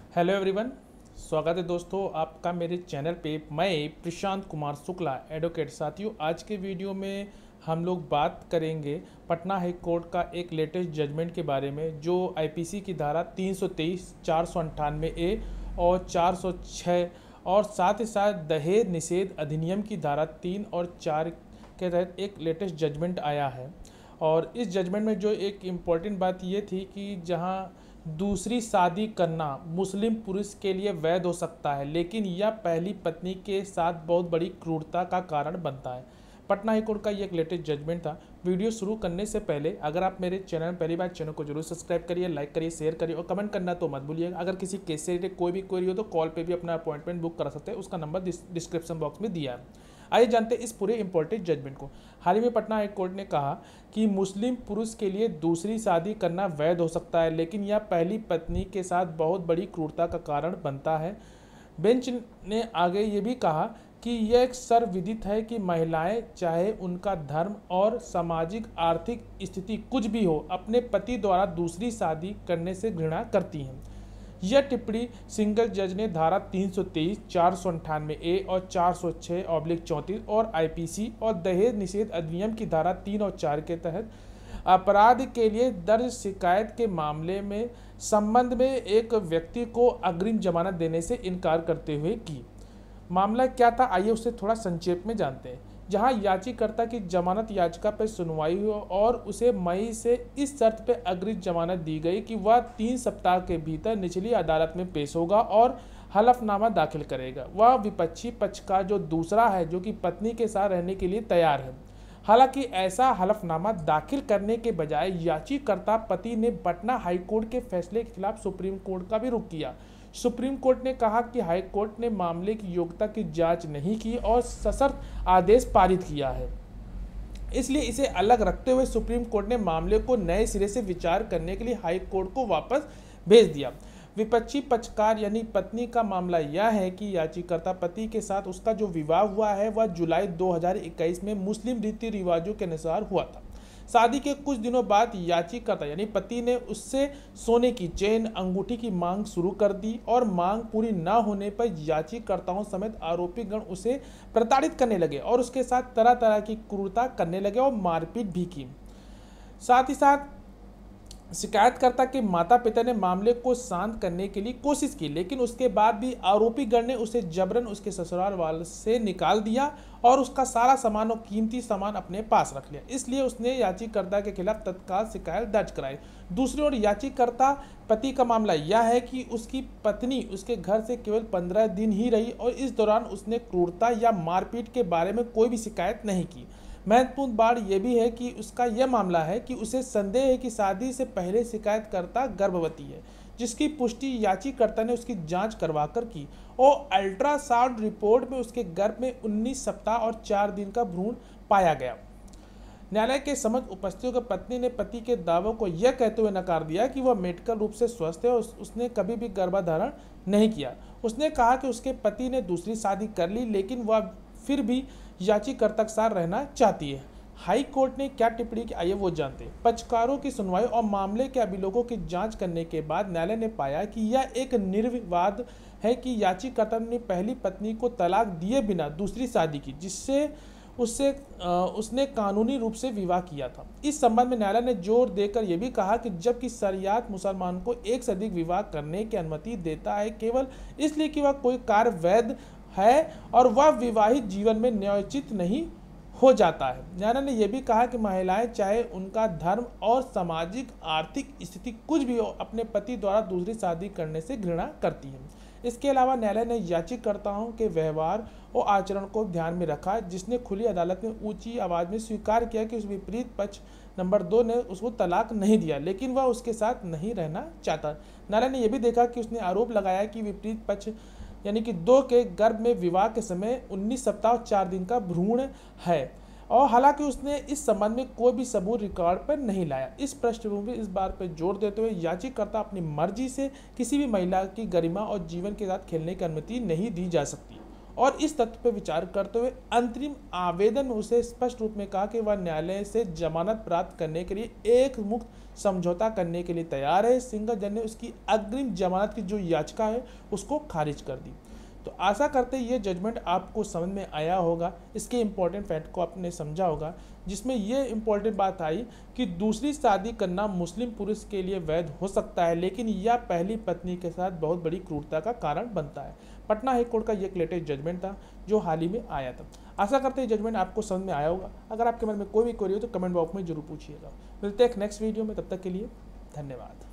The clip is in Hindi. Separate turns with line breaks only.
Hello everyone. स्वागत है दोस्तों आपका मेरे चैनल पे। मैं प्रशांत कुमार शुक्ला एडवोकेट। साथियों, आज के वीडियो में हम लोग बात करेंगे पटना हाई कोर्ट का एक लेटेस्ट जजमेंट के बारे में, जो आईपीसी की धारा 323, 498 ए और 406 और साथ ही साथ दहेज निषेध अधिनियम की धारा 3 और 4 के तहत एक लेटेस्ट जजमेंट आया है। और इस जजमेंट में जो एक इम्पॉर्टेंट बात ये थी कि जहां दूसरी शादी करना मुस्लिम पुरुष के लिए वैध हो सकता है, लेकिन यह पहली पत्नी के साथ बहुत बड़ी क्रूरता का कारण बनता है। पटना हाई कोर्ट का ये एक लेटेस्ट जजमेंट था। वीडियो शुरू करने से पहले अगर आप मेरे चैनल पहली बार, चैनल को जरूर सब्सक्राइब करिए, लाइक करिए, शेयर करिए और कमेंट करना तो मत भूलिएगा। अगर किसी केस से रिलेटेड कोई भी क्वेरी हो तो कॉल पे भी अपना अपॉइंटमेंट बुक करा सकते हैं, उसका नंबर डिस्क्रिप्शन बॉक्स में दिया है। आइए जानते हैं इस पूरे इंपॉर्टेंट जजमेंट को। हाल ही में पटना हाई कोर्ट ने कहा कि मुस्लिम पुरुष के लिए दूसरी शादी करना वैध हो सकता है, लेकिन यह पहली पत्नी के साथ बहुत बड़ी क्रूरता का कारण बनता है। बेंच ने आगे ये भी कहा कि यह एक सर्वविदित है कि महिलाएं, चाहे उनका धर्म और सामाजिक आर्थिक स्थिति कुछ भी हो, अपने पति द्वारा दूसरी शादी करने से घृणा करती हैं। यह टिप्पणी सिंगल जज ने धारा 323, 498 ए और 406/34 और आईपीसी और दहेज निषेध अधिनियम की धारा 3 और 4 के तहत अपराध के लिए दर्ज शिकायत के मामले में संबंध में एक व्यक्ति को अग्रिम जमानत देने से इनकार करते हुए की। मामला क्या था, आइए उससे थोड़ा संक्षेप में जानते हैं। जहां याचिकाकर्ता की जमानत याचिका पर सुनवाई हुई और उसे मई से इस शर्त पर अग्रिम जमानत दी गई कि वह 3 सप्ताह के भीतर निचली अदालत में पेश होगा और हलफनामा दाखिल करेगा। वह विपक्षी पक्ष का जो दूसरा है, जो कि पत्नी के साथ रहने के लिए तैयार है। हालांकि ऐसा हलफनामा दाखिल करने के बजाय याचिकाकर्ता पति ने पटना हाईकोर्ट के फैसले के खिलाफ सुप्रीम कोर्ट का भी रुख किया। सुप्रीम कोर्ट ने कहा कि हाई कोर्ट ने मामले की योग्यता की जांच नहीं की और सशर्त आदेश पारित किया है, इसलिए इसे अलग रखते हुए सुप्रीम कोर्ट ने मामले को नए सिरे से विचार करने के लिए हाई कोर्ट को वापस भेज दिया। विपक्षी पक्षकार यानी पत्नी का मामला यह है कि याचिकाकर्ता पति के साथ उसका जो विवाह हुआ है वह जुलाई 2021 में मुस्लिम रीति रिवाजों के अनुसार हुआ था। शादी के कुछ दिनों बाद याचिकाकर्ता यानी पति ने उससे सोने की चेन, अंगूठी की मांग शुरू कर दी और मांग पूरी न होने पर याचिकाकर्ताओं समेत आरोपी गण उसे प्रताड़ित करने लगे और उसके साथ तरह तरह की क्रूरता करने लगे और मारपीट भी की। साथ ही साथ शिकायतकर्ता के माता पिता ने मामले को शांत करने के लिए कोशिश की, लेकिन उसके बाद भी आरोपी गण ने उसे जबरन उसके ससुराल वाले से निकाल दिया और उसका सारा सामान और कीमती सामान अपने पास रख लिया। इसलिए उसने याचिकाकर्ता के खिलाफ तत्काल शिकायत दर्ज कराई। दूसरी ओर याचिकाकर्ता पति का मामला यह है कि उसकी पत्नी उसके घर से केवल 15 दिन ही रही और इस दौरान उसने क्रूरता या मारपीट के बारे में कोई भी शिकायत नहीं की। महत्वपूर्ण बात यह भी है कि उसका यह मामला है कि उसे संदेह है कि शादी से पहले शिकायतकर्ता गर्भवती है, जिसकी पुष्टि याचिकाकर्ता ने उसकी जांच करवाकर की और अल्ट्रासाउंड रिपोर्ट में उसके गर्भ में 19 सप्ताह और 4 दिन का भ्रूण पाया गया। न्यायालय के समक्ष उपस्थित होकर पत्नी ने पति के दावों को यह कहते हुए नकार दिया कि वह मेडिकल रूप से स्वस्थ है और उसने कभी भी गर्भधारण नहीं किया। उसने कहा कि उसके पति ने दूसरी शादी कर ली, लेकिन वह फिर भी याचिकाकर्ता के साथ रहना चाहती है। हाई कोर्ट ने क्या टिप्पणी की, आइए वो जानते हैं। पक्षकारों की सुनवाई और मामले के अभियोगों की जांच करने के बाद न्यायालय ने पाया कि यह एक निर्विवाद है कि याचिकाकर्ता ने पहली पत्नी को तलाक दिए बिना दूसरी शादी की, जिससे उसने कानूनी रूप से विवाह किया था। इस संबंध में न्यायालय ने जोर देकर यह भी कहा कि जबकि शरियत मुसलमान को एक से अधिक विवाह करने की अनुमति देता है केवल इसलिए कि वह कोई कार्य वैध है और वह विवाहित जीवन में न्यायोचित नहीं हो जाता है। न्यायालय ने यह भी कहा कि महिलाएं, चाहे उनका धर्म और सामाजिक आर्थिक स्थिति कुछ भी हो, अपने पति द्वारा दूसरी शादी करने से घृणा करती हैं। इसके अलावा न्यायालय ने याचिकाकर्ताओं के व्यवहार और आचरण को ध्यान में रखा, जिसने खुली अदालत में ऊंची आवाज में स्वीकार किया कि उस विपरीत पक्ष नंबर 2 ने उसको तलाक नहीं दिया, लेकिन वह उसके साथ नहीं रहना चाहता। न्यायालय ने यह भी देखा कि उसने आरोप लगाया कि विपरीत पक्ष यानी कि 2 के गर्भ में विवाह के समय 19 सप्ताह और 4 दिन का भ्रूण है और हालांकि उसने इस संबंध में कोई भी सबूत रिकॉर्ड पर नहीं लाया। इस पृष्ठभूमि इस बात पर जोर देते हुए याचिकाकर्ता अपनी मर्जी से किसी भी महिला की गरिमा और जीवन के साथ खेलने की अनुमति नहीं दी जा सकती और इस तथ्य पर विचार करते हुए अंतरिम आवेदन में उसे स्पष्ट रूप में कहा कि वह न्यायालय से जमानत प्राप्त करने के लिए एक मुक्त समझौता करने के लिए तैयार है। सिंघल जज ने उसकी अग्रिम जमानत की जो याचिका है उसको खारिज कर दी। तो आशा करते ये जजमेंट आपको समझ में आया होगा, इसके इम्पोर्टेंट फैक्ट को आपने समझा होगा, जिसमें ये इम्पोर्टेंट बात आई कि दूसरी शादी करना मुस्लिम पुरुष के लिए वैध हो सकता है, लेकिन यह पहली पत्नी के साथ बहुत बड़ी क्रूरता का कारण बनता है। पटना हाई कोर्ट का ये एक लेटेस्ट जजमेंट था जो हाल ही में आया था। आशा करते हैं जजमेंट आपको समझ में आया होगा। अगर आपके मन में कोई भी क्वेरी हो तो कमेंट बॉक्स में जरूर पूछिएगा। मिलते हैं नेक्स्ट वीडियो में, तब तक के लिए धन्यवाद।